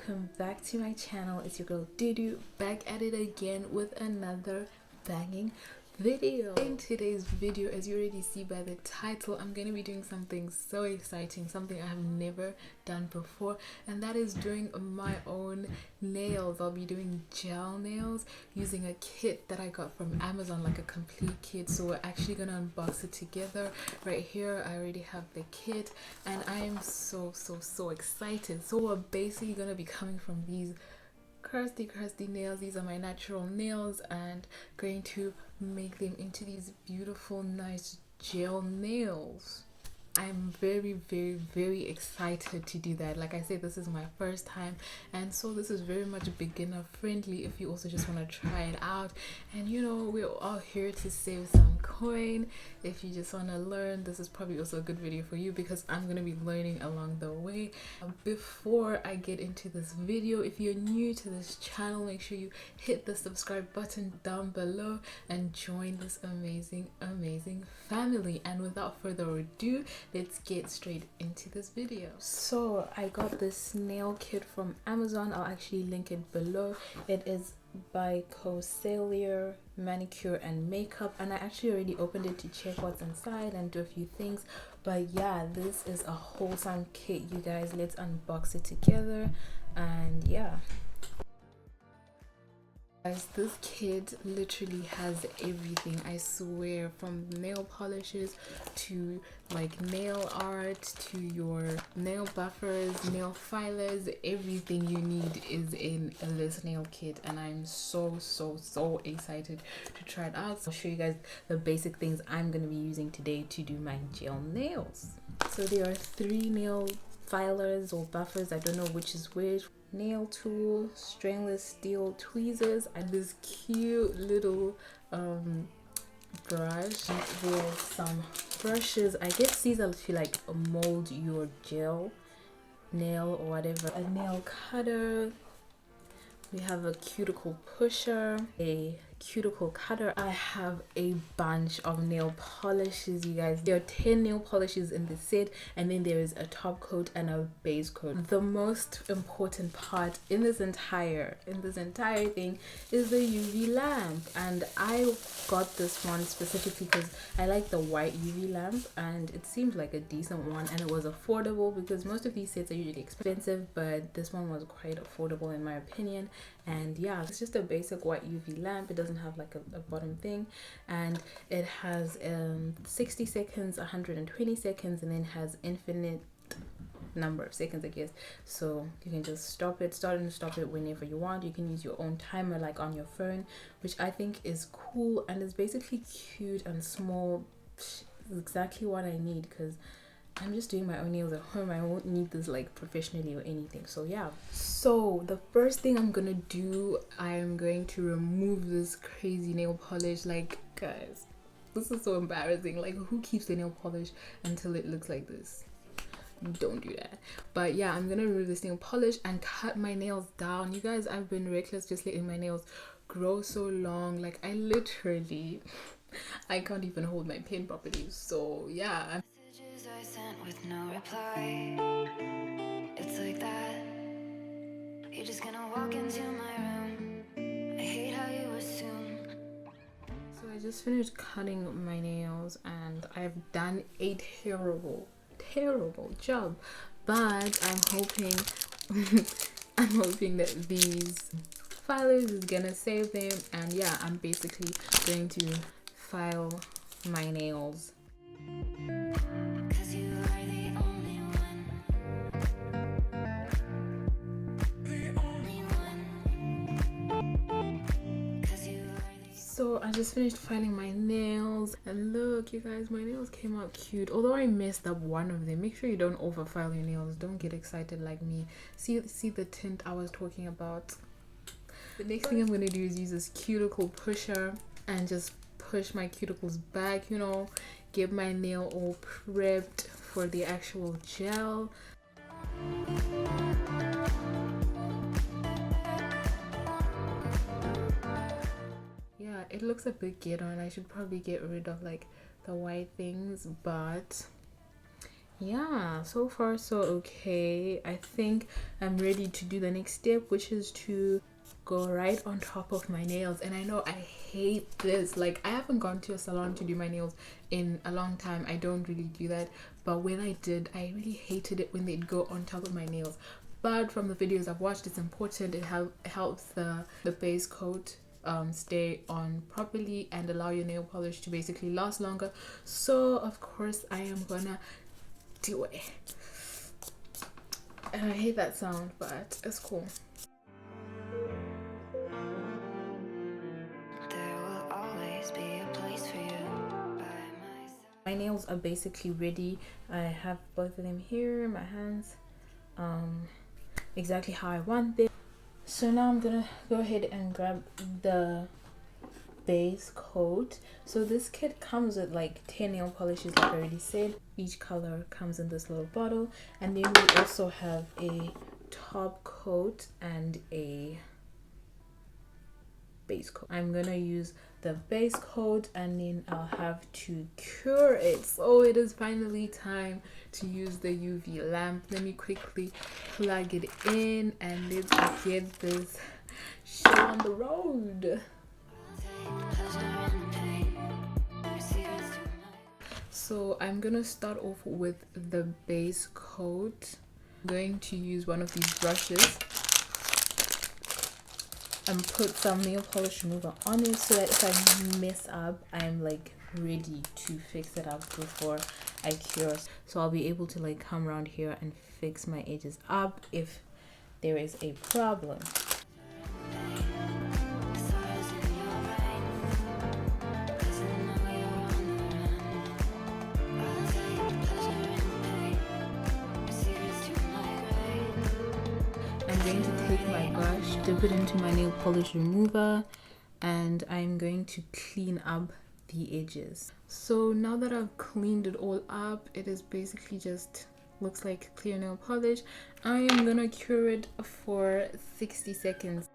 welcome back to my channel. It's your girl Dudu, back at it again with another banging video. In today's video, as you already see by the title, I'm going to be doing something so exciting, something I have never done before, and that is doing my own nails. I'll be doing gel nails using a kit that I got from Amazon, like a complete kit. So we're actually going to unbox it together. Right here I already have the kit and I am so excited. So we're basically going to be coming from these crusty nails. These are my natural nails, and going to make them into these beautiful nice gel nails. I'm very excited to do that. Like I said, this is my first time, and so this is very much beginner friendly if you also just want to try it out. And you know, we're all here to save some coin. If you just want to learn, this is probably also a good video for you, because I'm going to be learning along the way. Before I get into this video, if you're new to this channel, make sure you hit the subscribe button down below and join this amazing family. And without further ado, let's get straight into this video. So I got this nail kit from Amazon. I'll actually link it below. It is by Coscelia Manicure and Makeup, and I actually already opened it to check what's inside and do a few things. But yeah, this is a wholesome kit, you guys. Let's unbox it together. And yeah, guys, this kit literally has everything, I swear, from nail polishes to like nail art to your nail buffers, nail filers. Everything you need is in this nail kit, and I'm so excited to try it out. So I'll show you guys the basic things I'm going to be using today to do my gel nails. So there are 3 nail filers or buffers, I don't know which is which. Nail tool, stainless steel tweezers, and this cute little brush with some brushes. I guess these are to like mold your gel nail or whatever. A nail cutter. We have a cuticle pusher, a cuticle cutter. I have a bunch of nail polishes, you guys. There are 10 nail polishes in the set, and then there is a top coat and a base coat. The most important part in this entire thing is the UV lamp, and I got this one specifically because I like the white UV lamp, and it seemed like a decent one, and it was affordable, because most of these sets are usually expensive, but this one was quite affordable in my opinion. And yeah, it's just a basic white UV lamp. It doesn't have like a bottom thing, and it has 60 seconds, 120 seconds, and then has infinite number of seconds, I guess. So you can just start and stop it whenever you want. You can use your own timer like on your phone, which I think is cool, and it's basically cute and small. It's exactly what I need, because I'm just doing my own nails at home. I won't need this like professionally or anything. So yeah, so the first thing I'm gonna do, I'm going to remove this crazy nail polish. Like, guys, this is so embarrassing. Like, who keeps the nail polish until it looks like this? Don't do that. But yeah, I'm gonna remove this nail polish and cut my nails down. You guys, I've been reckless just letting my nails grow so long. Like, I literally I can't even hold my pen properly. So yeah, I sent with no reply. It's like that. You're just gonna walk into my room. I hate how you assume. So I just finished cutting my nails, and I've done a terrible job. But I'm hoping I'm hoping that these filers is gonna save them. And yeah, I'm basically going to file my nails. So I just finished filing my nails, and look, you guys, my nails came out cute. Although I messed up one of them. Make sure you don't over file your nails. Don't get excited like me. See the tint I was talking about. The next thing I'm gonna do is use this cuticle pusher and just push my cuticles back, you know, get my nail all prepped for the actual gel. Yeah, it looks a bit ghetto, and I should probably get rid of like the white things, but yeah, so far so okay. I think I'm ready to do the next step, which is to go right on top of my nails. And I know I hate this, like I haven't gone to a salon to do my nails in a long time. I don't really do that, but when I did, I really hated it when they'd go on top of my nails. But from the videos I've watched, it's important. It helps the base coat stay on properly and allow your nail polish to basically last longer. So of course I am gonna do it. And I hate that sound, but it's cool. There will always be a place for you by my side. My nails are basically ready. I have both of them here in my hands, exactly how I want them. So now I'm gonna go ahead and grab the base coat. So this kit comes with like 10 nail polishes, like I already said. Each color comes in this little bottle, and then we also have a top coat and a base coat. I'm gonna use the base coat and then I'll have to cure it. So it is finally time to use the UV lamp. Let me quickly plug it in and let's get this show on the road. So I'm gonna start off with the base coat. I'm going to use one of these brushes and put some nail polish remover on it so that if I mess up, I'm like ready to fix it up before I cure. So I'll be able to like come around here and fix my edges up if there is a problem. I'm going to take my brush, dip it into my nail polish remover, and I'm going to clean up the edges. So now that I've cleaned it all up, it is basically just looks like clear nail polish. I am gonna cure it for 60 seconds.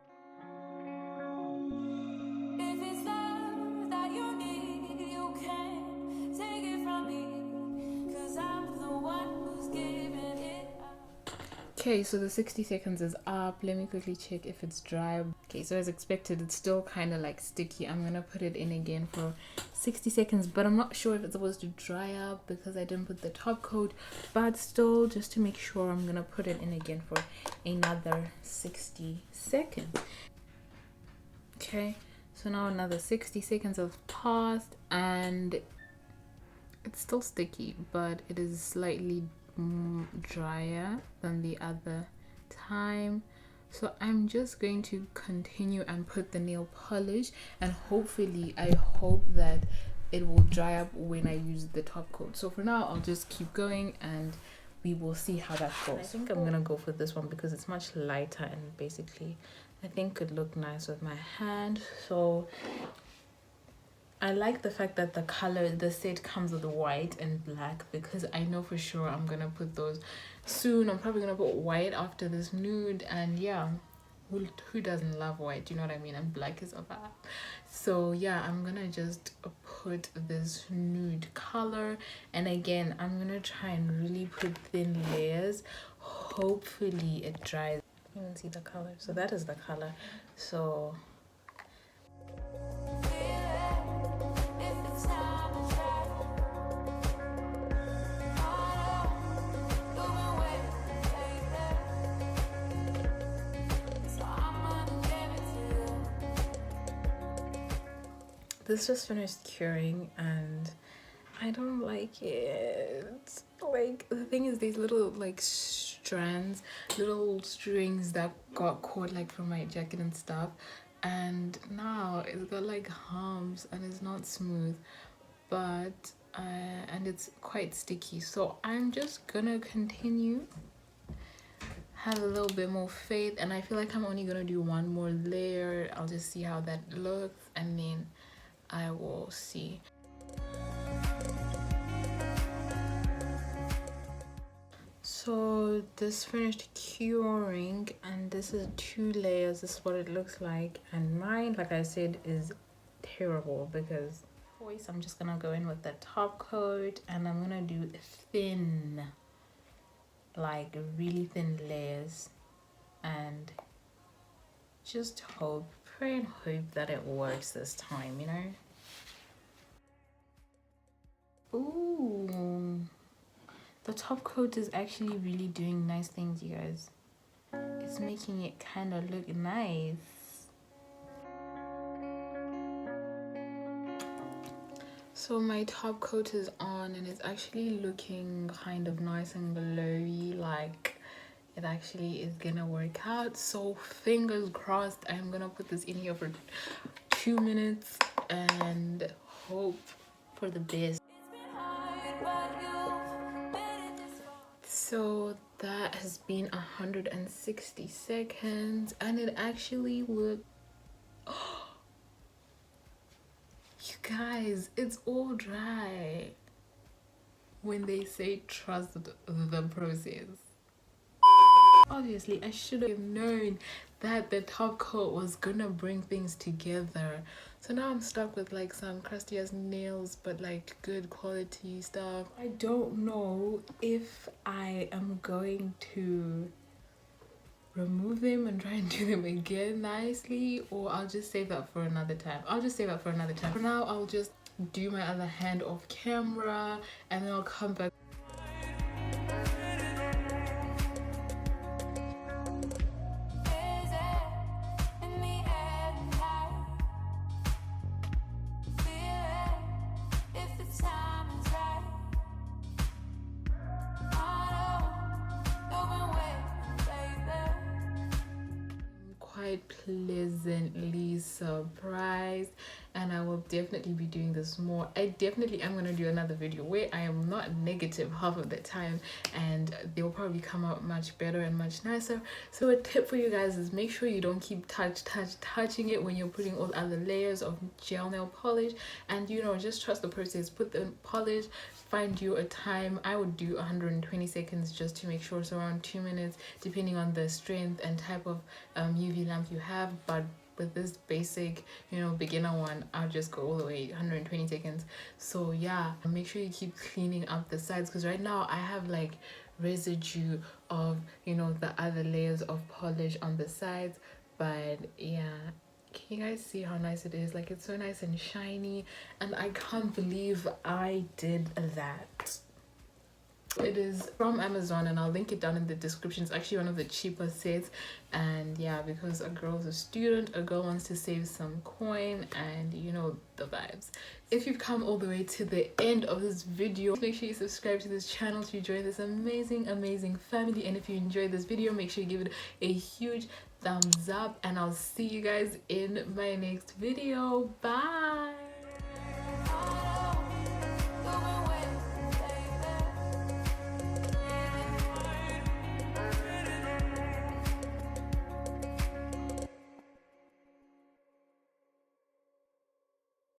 Okay, so the 60 seconds is up. Let me quickly check if it's dry. Okay, so as expected, it's still kind of like sticky. I'm gonna put it in again for 60 seconds, but I'm not sure if it's supposed to dry up because I didn't put the top coat. But still, just to make sure, I'm gonna put it in again for another 60 seconds. Okay, so now another 60 seconds have passed and it's still sticky, but it is slightly drier than the other time. So I'm just going to continue and put the nail polish, and hopefully I hope that it will dry up when I use the top coat. So for now I'll just keep going and we will see how that goes. I think I'm gonna go for this one because it's much lighter and basically I think could look nice with my hand. So I like the fact that the color, the set comes with white and black because I know for sure I'm gonna put those soon. I'm probably gonna put white after this nude, and yeah, who doesn't love white? Do you know what I mean? And black is a vibe. So yeah, I'm gonna just put this nude color, and again I'm gonna try and really put thin layers. Hopefully it dries. You can see the color. So that is the color. So this just finished curing and I don't like it. Like the thing is, these little like strands, little strings that got caught like from my jacket and stuff, and now it's got like humps and it's not smooth, but and it's quite sticky. So I'm just gonna continue, have a little bit more faith, and I feel like I'm only gonna do one more layer. I'll just see how that looks and then I will see. So this finished curing and this is 2 layers. This is what it looks like, and mine, like I said, is terrible because voice. I'm just gonna go in with the top coat and I'm gonna do thin like really thin layers, and just pray and hope that it works this time, you know. Ooh, the top coat is actually really doing nice things, you guys. It's making it kind of look nice. So my top coat is on and it's actually looking kind of nice and glowy, like it actually is gonna work out. So fingers crossed. I'm gonna put this in here for 2 minutes and hope for the best. So that has been 160 seconds and it actually looked, you guys, it's all dry. When they say trust the process, obviously I should have known that the top coat was gonna bring things together. So now I'm stuck with like some crusty ass nails, but like good quality stuff. I don't know if I am going to remove them and try and do them again nicely, or I'll just save that for another time. For now, I'll just do my other hand off camera and then I'll come back. Quite pleasantly surprised, and I will definitely be doing this more. I definitely am going to do another video where I am not negative half of the time, and they will probably come out much better and much nicer. So a tip for you guys is make sure you don't keep touching it when you're putting all other layers of gel nail polish, and you know, just trust the process. Put the polish, find you a time. I would do 120 seconds just to make sure, so around 2 minutes depending on the strength and type of UV lamp you have. But with this basic, you know, beginner one, I'll just go all the way 120 seconds. So yeah, make sure you keep cleaning up the sides, because right now I have like residue of, you know, the other layers of polish on the sides. But yeah, can you guys see how nice it is? Like, it's so nice and shiny, and I can't believe I did that. It is from Amazon and I'll link it down in the description. It's actually one of the cheaper sets, and yeah, because a girl's a student, a girl wants to save some coin, and you know the vibes. If you've come all the way to the end of this video, make sure you subscribe to this channel to join this amazing family. And if you enjoyed this video, make sure you give it a huge thumbs up, and I'll see you guys in my next video. Bye.